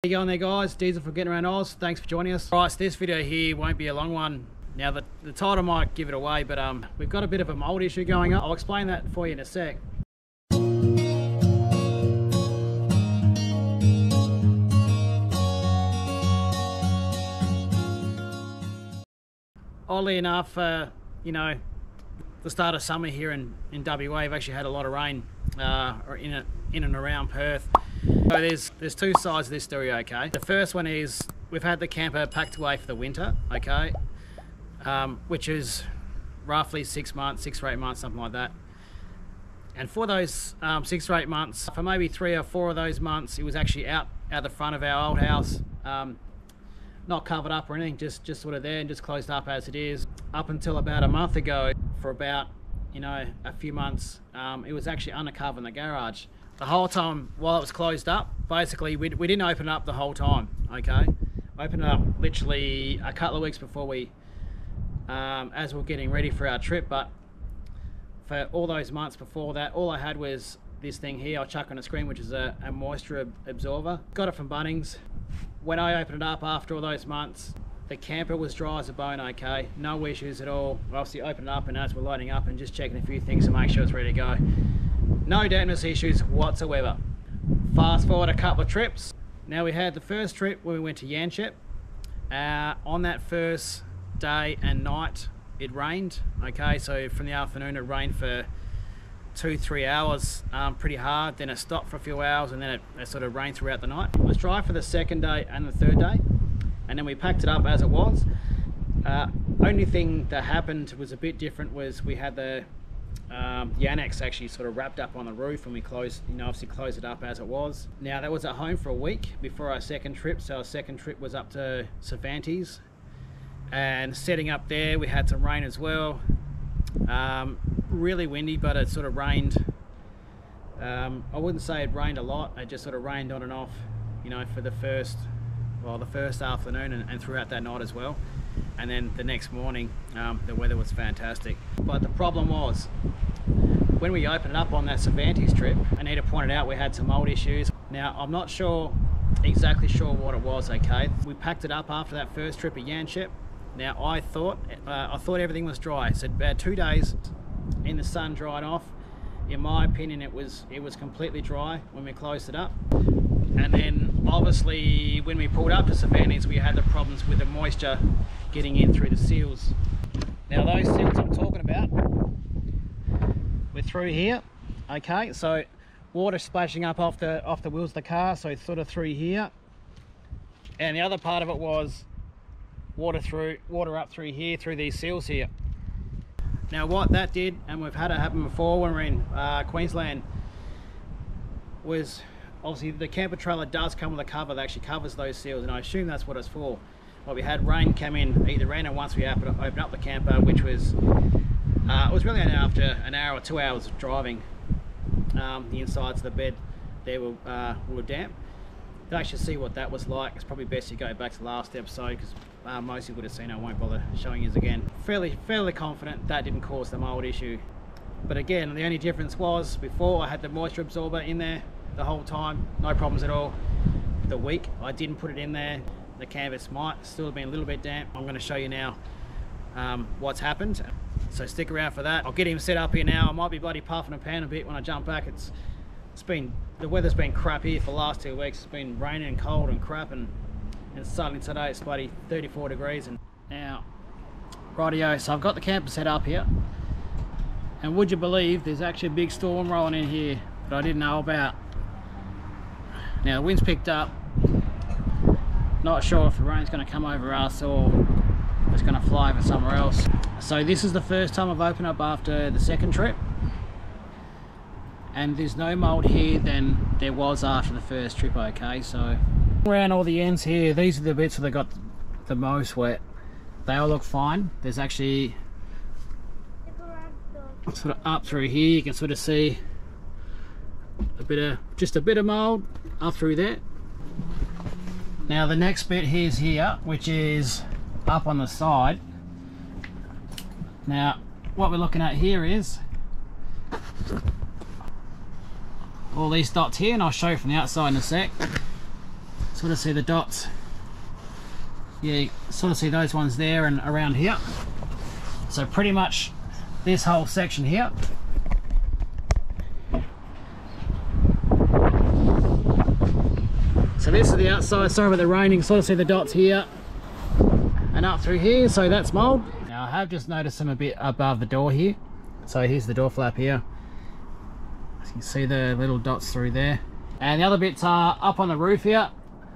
How you going there, guys? Diesel for Getting Around Oz. Thanks for joining us. Right, so this video here won't be a long one. Now the title might give it away, but we've got a bit of a mold issue going up. I'll explain that for you in a sec. Oddly enough, you know, the start of summer here in WA, we've actually had a lot of rain in and around Perth. So there's two sides of this story, okay? The first one is we've had the camper packed away for the winter, okay? Which is roughly 6 or 8 months, something like that. And for those 6 or 8 months, for maybe 3 or 4 of those months, it was actually out the front of our old house, not covered up or anything, just sort of there and just closed up as it is. Up until about a month ago, for about, you know, a few months, it was actually undercover in the garage. The whole time while it was closed up, basically we didn't open it up the whole time, okay? Opened it up literally a couple of weeks before we, as we were getting ready for our trip, but for all those months before that, all I had was this thing here. I'll chuck on the screen, which is a moisture absorber. Got it from Bunnings. When I opened it up after all those months, the camper was dry as a bone, okay? No issues at all. We obviously opened it up, and as we're loading up and just checking a few things to make sure it's ready to go, no dampness issues whatsoever. Fast forward a couple of trips. Now we had the first trip when we went to Yanchep. On that first day and night, it rained, okay? So from the afternoon, it rained for 2-3 hours, pretty hard. Then it stopped for a few hours, and then it sort of rained throughout the night. It was dry for the second day and the third day, and then we packed it up as it was. Only thing that happened was a bit different was we had the annex actually sort of wrapped up on the roof, and we closed, you know, obviously closed it up as it was. Now that was at home for a week before our second trip. So our second trip was up to Cervantes, and setting up there we had some rain as well. Really windy, but it sort of rained. I wouldn't say it rained a lot, it just sort of rained on and off, you know, for the first afternoon and throughout that night as well. And then the next morning, the weather was fantastic. But the problem was, when we opened it up on that Cervantes trip, Anita pointed out we had some mold issues. Now, I'm not exactly sure what it was, okay? We packed it up after that first trip at Yanchep. Now, I thought everything was dry. So about 2 days in the sun, dried off. In my opinion, it was completely dry when we closed it up. And then obviously when we pulled up to Cervantes, we had the problems with the moisture getting in through the seals. Now those seals I'm talking about, we're through here, okay? So water splashing up off the wheels of the car, so it's sort of through here. And the other part of it was water up through here, through these seals here. Now what that did, and we've had it happen before when we're in Queensland, was obviously the camper trailer does come with a cover that actually covers those seals, and I assume that's what it's for. Well, we had rain come in either random once we opened up the camper, which was it was really only after an hour or 2 hours of driving. The insides of the bed there were damp. To actually see what that was like, it's probably best you go back to the last episode, because most of you would have seen. I won't bother showing you again. Fairly confident that didn't cause the mold issue. But again, the only difference was before I had the moisture absorber in there the whole time, no problems at all. The week I didn't put it in there, the canvas might still have been a little bit damp. I'm going to show you now what's happened, so stick around for that. I'll get him set up here now. I might be bloody puffing and panning a bit when I jump back. The weather's been crap here for the last 2 weeks. It's been raining and cold and crap, and suddenly today it's bloody 34 degrees. And now, rightio, so I've got the camper set up here, and would you believe there's actually a big storm rolling in here that I didn't know about. Now the wind's picked up. Not sure if the rain's going to come over us or it's going to fly over somewhere else. So this is the first time I've opened up after the second trip, and there's no mold here than there was after the first trip, okay? So around all the ends here, these are the bits that got the most wet. They all look fine. There's actually sort of up through here, you can sort of see just a bit of mold up through there. Now the next bit is here, which is up on the side. Now what we're looking at here is all these dots here, and I'll show you from the outside in a sec. sort of see the dots. Yeah, you sort of see those ones there and around here. So pretty much this whole section here. So this is the outside. Sorry about the raining. Sort of see the dots here and up through here. So that's mold. Now I have just noticed them a bit above the door here. So here's the door flap here. As you can see the little dots through there. And the other bits are up on the roof here.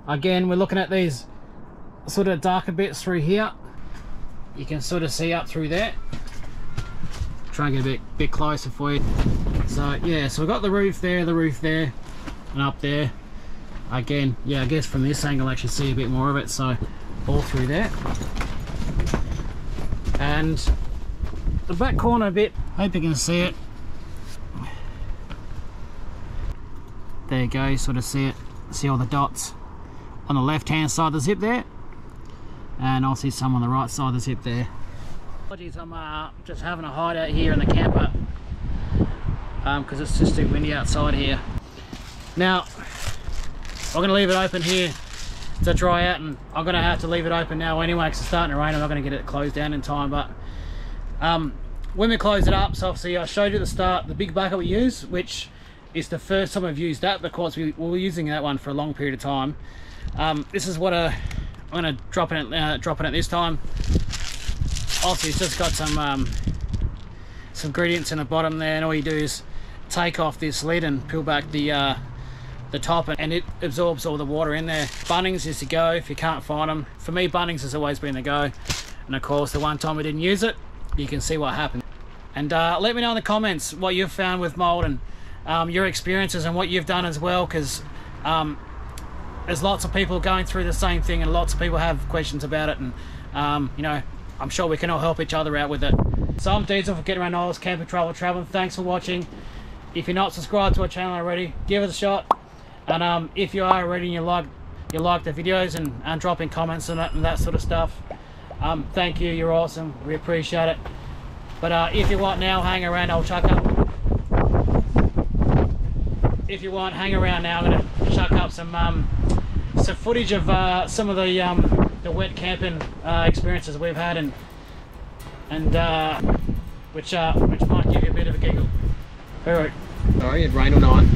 Again, we're looking at these sort of darker bits through here. You can sort of see up through there. Try and get a bit closer for you. So yeah, so we've got the roof there, and up there. Again, yeah, I guess from this angle I actually see a bit more of it, so all through there. And the back corner a bit, hope you can see it. There you go, you sort of see it, see all the dots on the left hand side of the zip there, and I'll see some on the right side of the zip there. Apologies, I'm just having a hideout here in the camper because it's just too windy outside here. Now I'm going to leave it open here to dry out, and I'm going to have to leave it open now anyway because it's starting to rain. I'm not going to get it closed down in time, but when we close it up, so obviously I showed you at the start the big bucket we use, which is the first time I've used that because we were using that one for a long period of time. This is what I'm going to drop in it this time. Obviously it's just got some ingredients in the bottom there, and all you do is take off this lid and peel back the top, and it absorbs all the water in there. Bunnings is to go if you can't find them. For me, Bunnings has always been the go, and of course the one time we didn't use it, you can see what happened. And let me know in the comments what you've found with mold and your experiences and what you've done as well, because there's lots of people going through the same thing and lots of people have questions about it, and you know, I'm sure we can all help each other out with it. So I'm Diesel for Getting Around Oz, Camper Trailer Traveling. Thanks for watching. If you're not subscribed to our channel already, give it a shot. And if you are already and you like the videos and dropping comments and that sort of stuff, thank you, you're awesome, we appreciate it. But if you want now, hang around, I'll chuck up. If you want, hang around now, I'm going to chuck up some footage of some of the wet camping experiences we've had, and which might give you a bit of a giggle. Alright. Sorry, it rained all night,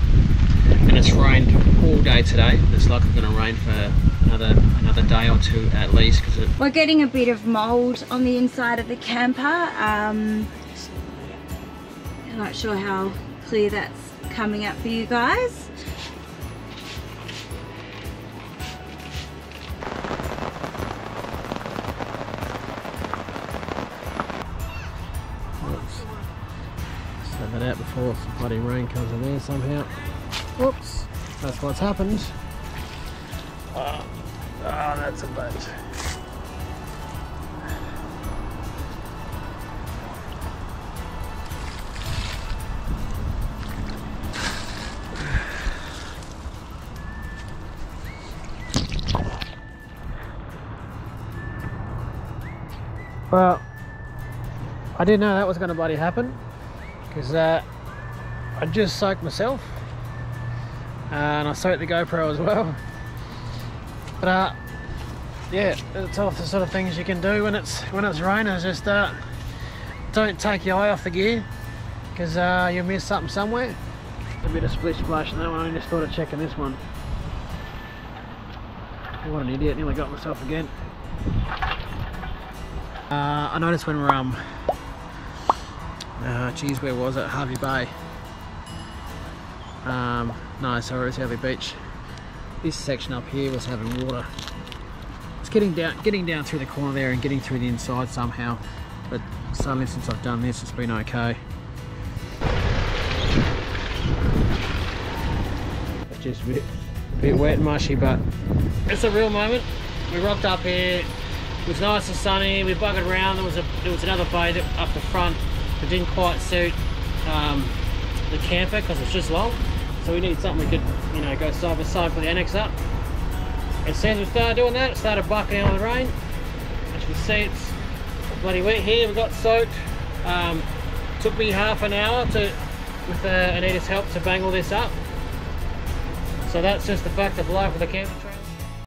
and it's rained all day today. It's likely going to rain for another day or two at least. We're getting a bit of mould on the inside of the camper. I'm not sure how clear that's coming up for you guys. Set that out before some bloody rain comes in there somehow. Whoops, that's what's happened. Oh, that's a boat. Well, I didn't know that was going to bloody happen, because I just soaked myself and I soaked the GoPro as well. But yeah, it's all the sort of things you can do when it's raining. Is just don't take your eye off the gear, because you'll miss something somewhere. A bit of splish splash in that one. I just thought of checking this one. What an idiot! Nearly got myself again. I noticed when we're geez, where was it? Harvey Bay. No, sorry, it was Harvey Beach. This section up here was having water. It's getting down through the corner there and getting through the inside somehow. But suddenly since I've done this, it's been okay. It's just a bit wet and mushy, but it's a real moment. We rocked up here. It was nice and sunny. We buggered around. There was another bay up the front that didn't quite suit the camper because it's just long. So we needed something we could, you know, go side by side for the annex up. As soon as we started doing that, it started bucking out of the rain. As you can see, it's bloody wet here. We got soaked. Took me half an hour with Anita's help to bang all this up. So that's just the fact of life with the camper.